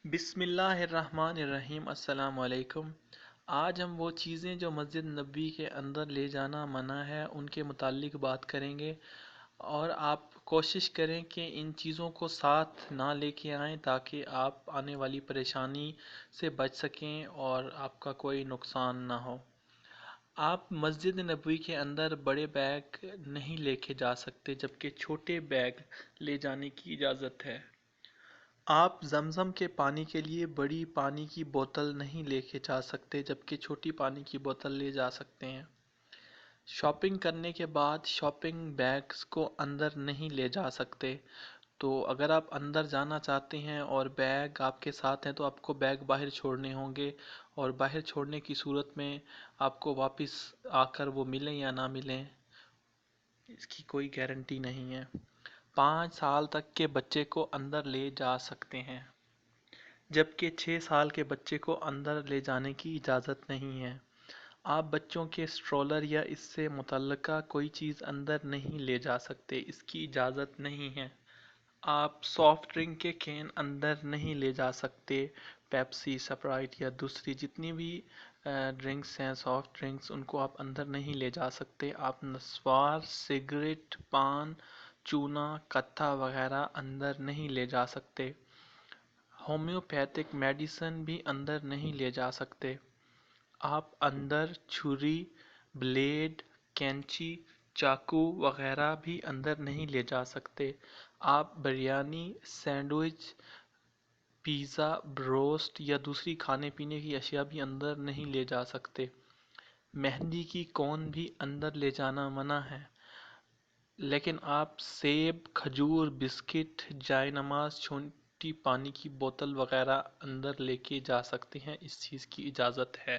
بسم اللہ الرحمن الرحیم۔ السلام علیکم۔ آج ہم وہ چیزیں جو مسجد نبوی کے اندر لے جانا منع ہے ان کے متعلق بات کریں گے، اور آپ کوشش کریں کہ ان چیزوں کو ساتھ نہ لے کے آئیں تاکہ آپ آنے والی پریشانی سے بچ سکیں اور آپ کا کوئی نقصان نہ ہو۔ آپ مسجد نبوی کے اندر بڑے بیگ نہیں لے کے جا سکتے جبکہ چھوٹے بیگ لے جانے کی اجازت ہے۔ آپ زمزم کے پانی کے لیے بڑی پانی کی بوتل نہیں لے کے جا سکتے جبکہ چھوٹی پانی کی بوتل لے جا سکتے ہیں۔ شاپنگ کرنے کے بعد شاپنگ بیگز کو اندر نہیں لے جا سکتے، تو اگر آپ اندر جانا چاہتے ہیں اور بیگ آپ کے ساتھ ہیں تو آپ کو بیگ باہر چھوڑنے ہوں گے، اور باہر چھوڑنے کی صورت میں آپ کو واپس آ کر وہ ملیں یا نہ ملیں اس کی کوئی گارنٹی نہیں ہے۔ 5 سال تک کے بچے کو اندر لے جا سکتے ہیں جبکہ 6 سال کے بچے کو اندر لے جانے کی اجازت نہیں ہے۔ آپ بچوں کے سٹرولر یا اس سے متعلقہ کوئی چیز اندر نہیں لے جا سکتے، اس کی اجازت نہیں ہے۔ آپ سافٹ ڈرنک کے کین اندر نہیں لے جا سکتے، پیپسی، سپرائٹ یا دوسری جتنی بھی ڈرنکس ہیں سافٹ ڈرنکس، ان کو آپ اندر نہیں لے جا سکتے۔ آپ نسوار، سگریٹ، پان، چونا، کتھا وغیرہ اندر نہیں لے جا سکتے۔ ہومیوپیتھک میڈیسن بھی اندر نہیں لے جا سکتے۔ آپ اندر چھری، بلیڈ، کینچی، چاقو وغیرہ بھی اندر نہیں لے جا سکتے۔ آپ بریانی، سینڈوچ، پیزا، بروسٹ یا دوسری کھانے پینے کی اشیاء بھی اندر نہیں لے جا سکتے۔ مہندی کی کون بھی اندر لے جانا منع ہے، لیکن آپ سیب، کھجور، بسکٹ، جائے نماز، چھوٹی پانی کی بوتل وغیرہ اندر لے کے جا سکتے ہیں، اس چیز کی اجازت ہے۔